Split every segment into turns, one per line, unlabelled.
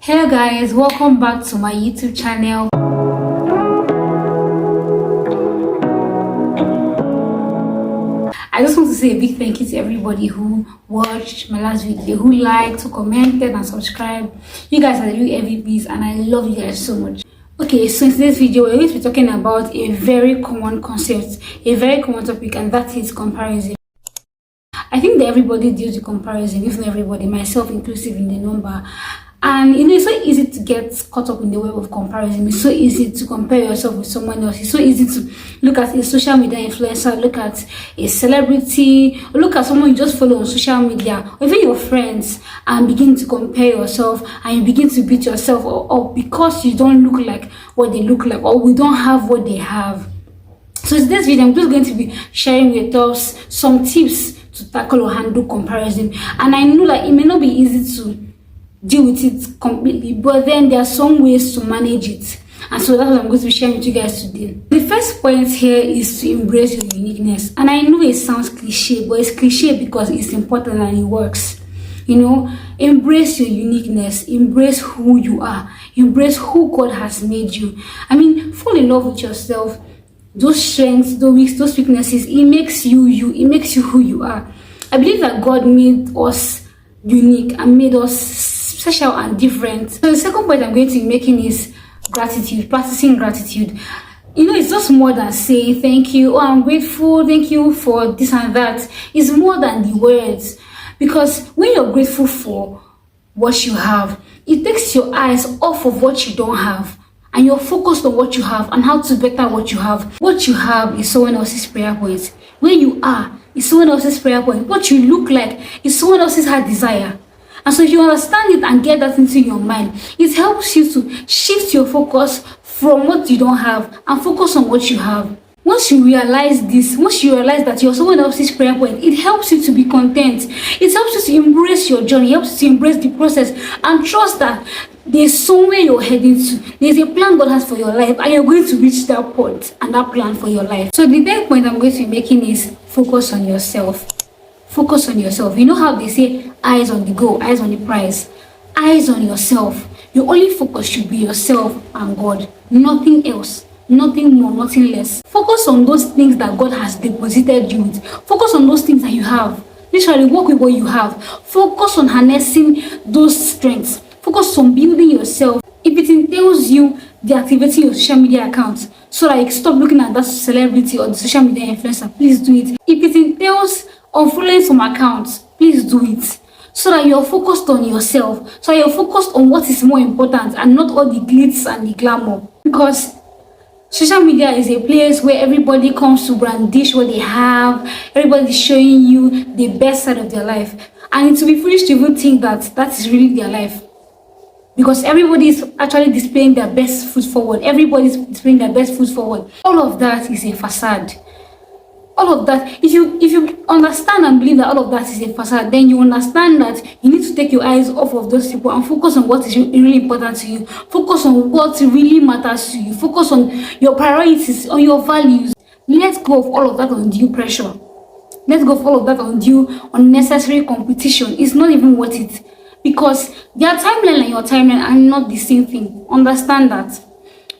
Hello guys, welcome back to my YouTube channel. I just want to say a big thank you to everybody who watched my last video, who liked, who commented and subscribed. You guys are the real MVPs and I love you guys so much. Okay, so in today's video we're going to be talking about a very common concept, a very common topic, and that is comparison. I think that everybody deals with comparison, if not everybody, myself inclusive in the number. And it's so easy to get caught up in the web of comparison. It's so easy to compare yourself with someone else. It's so easy to look at a social media influencer, look at a celebrity, or look at someone you just follow on social media, or even your friends, and begin to compare yourself, and you begin to beat yourself up because you don't look like what they look like, or we don't have what they have. So in this video, I'm just going to be sharing with us some tips to tackle or handle comparison. And I know that it may not be easy to deal with it completely, but then there are some ways to manage it, and so that's what I'm going to be sharing with you guys today. The first point here is to embrace your uniqueness. And I know it sounds cliche, but it's cliche because it's important and it works. Embrace your uniqueness, embrace who you are, embrace who God has made you. Fall in love with yourself. Those strengths, those weaknesses, it makes you it makes you who you are. I believe that God made us unique and made us special and different. So the second point I'm going to be making is gratitude, practicing gratitude. It's just more than saying thank you, oh I'm grateful, thank you for this and that. It's more than the words, because when you're grateful for what you have, it takes your eyes off of what you don't have, and you're focused on what you have and how to better what you have. What you have is someone else's prayer point. Where you are is someone else's prayer point. What you look like is someone else's heart desire. And so if you understand it and get that into your mind, it helps you to shift your focus from what you don't have and focus on what you have. Once you realize this, once you realize that you're someone else's prayer point, it helps you to be content. It helps you to embrace your journey, it helps you to embrace the process and trust that there's somewhere you're heading to. There's a plan God has for your life, and you're going to reach that point and that plan for your life. So the third point I'm going to be making is focus on yourself. Focus on yourself. You know how they say eyes on the goal, eyes on the prize, eyes on yourself. Your only focus should be yourself and God, nothing else, nothing more, nothing less. Focus on those things that God has deposited you with. Focus on those things that you have. Literally work with what you have. Focus on harnessing those strengths. Focus on building yourself. If it entails you deactivating your social media accounts so that you stop looking at that celebrity or the social media influencer, please do it. If it entails unfollowing some accounts, please do it, so that you're focused on yourself, so that you're focused on what is more important and not all the glitz and the glamour. Because social media is a place where everybody comes to brandish what they have, everybody's showing you the best side of their life, and it would be foolish to even think that that is really their life, because everybody is actually displaying their best foot forward. Everybody's displaying their best foot forward. All of that is a facade. All of that, if you understand and believe that all of that is a facade, then you understand that you need to take your eyes off of those people and focus on what is really important to you. Focus on what really matters to you. Focus on your priorities, on your values. Let go of all of that undue pressure. Let go of all of that undue, unnecessary competition. It's not even worth it, because their timeline and your timeline are not the same thing. Understand that.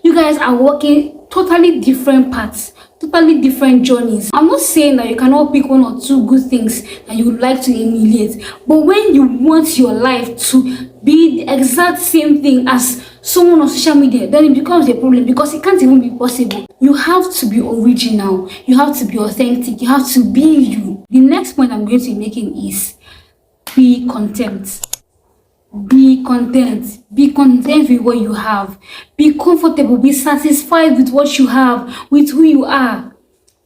You guys are walking totally different paths, totally different journeys. I'm not saying that you cannot pick one or two good things that you would like to emulate, but when you want your life to be the exact same thing as someone on social media, then it becomes a problem, because it can't even be possible. You have to be original, you have to be authentic, you have to be you. The next point I'm going to be making is be content. Be content. Be content with what you have. Be comfortable. Be satisfied with what you have, with who you are.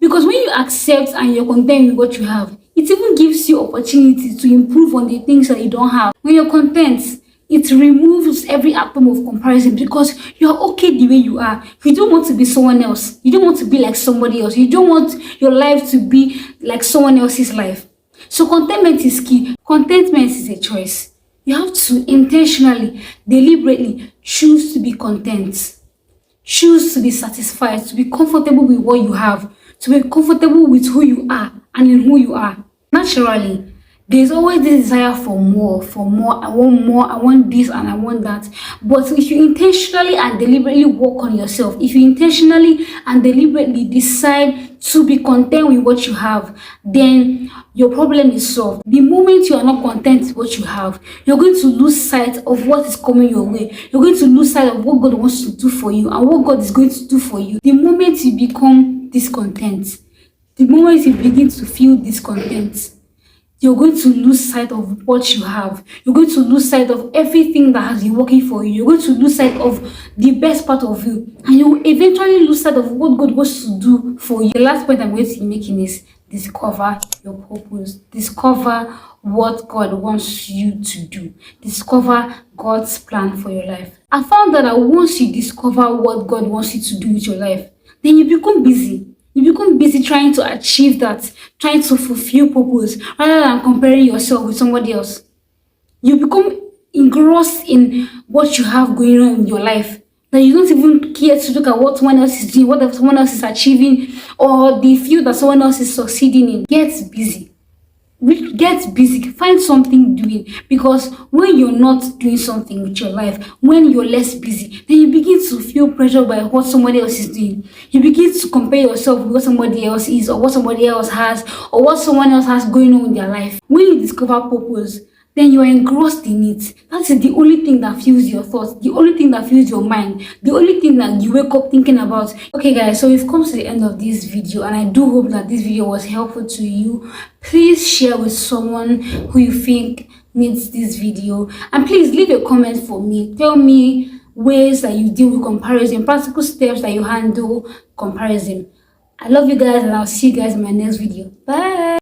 Because when you accept and you're content with what you have, it even gives you opportunity to improve on the things that you don't have. When you're content, it removes every atom of comparison, because you're okay the way you are. You don't want to be someone else. You don't want to be like somebody else. You don't want your life to be like someone else's life. So contentment is key. Contentment is a choice. You have to intentionally, deliberately choose to be content. Choose to be satisfied, to be comfortable with what you have, to be comfortable with who you are and in who you are. Naturally, There's always this desire for more, for more. I want more, I want this and I want that. But if you intentionally and deliberately work on yourself, if you intentionally and deliberately decide to be content with what you have, then your problem is solved. The moment you are not content with what you have, you're going to lose sight of what is coming your way. You're going to lose sight of what God wants to do for you and what God is going to do for you. The moment you become discontent, the moment you begin to feel discontent, you're going to lose sight of what you have. You're going to lose sight of everything that has been working for you. You're going to lose sight of the best part of you. And you will eventually lose sight of what God wants to do for you. The last point I'm going to be making is discover your purpose. Discover what God wants you to do. Discover God's plan for your life. I found that once you discover what God wants you to do with your life, then you become busy. You become busy trying to achieve that, trying to fulfill purpose, rather than comparing yourself with somebody else. You become engrossed in what you have going on in your life, that you don't even care to look at what someone else is doing, what someone else is achieving, or the field that someone else is succeeding in. Get busy. Get busy, find something doing, because when you're not doing something with your life, when you're less busy, then you begin to feel pressure by what somebody else is doing. You begin to compare yourself with what somebody else is, or what somebody else has, or what someone else has going on in their life. When you discover purpose, then you are engrossed in it. That is the only thing that fills your thoughts, the only thing that fills your mind, the only thing that you wake up thinking about. Okay guys, so we've come to the end of this video, and I do hope that this video was helpful to you. Please share with someone who you think needs this video, and please leave a comment for me. Tell me ways that you deal with comparison, practical steps that you handle comparison. I love you guys, and I'll see you guys in my next video. Bye.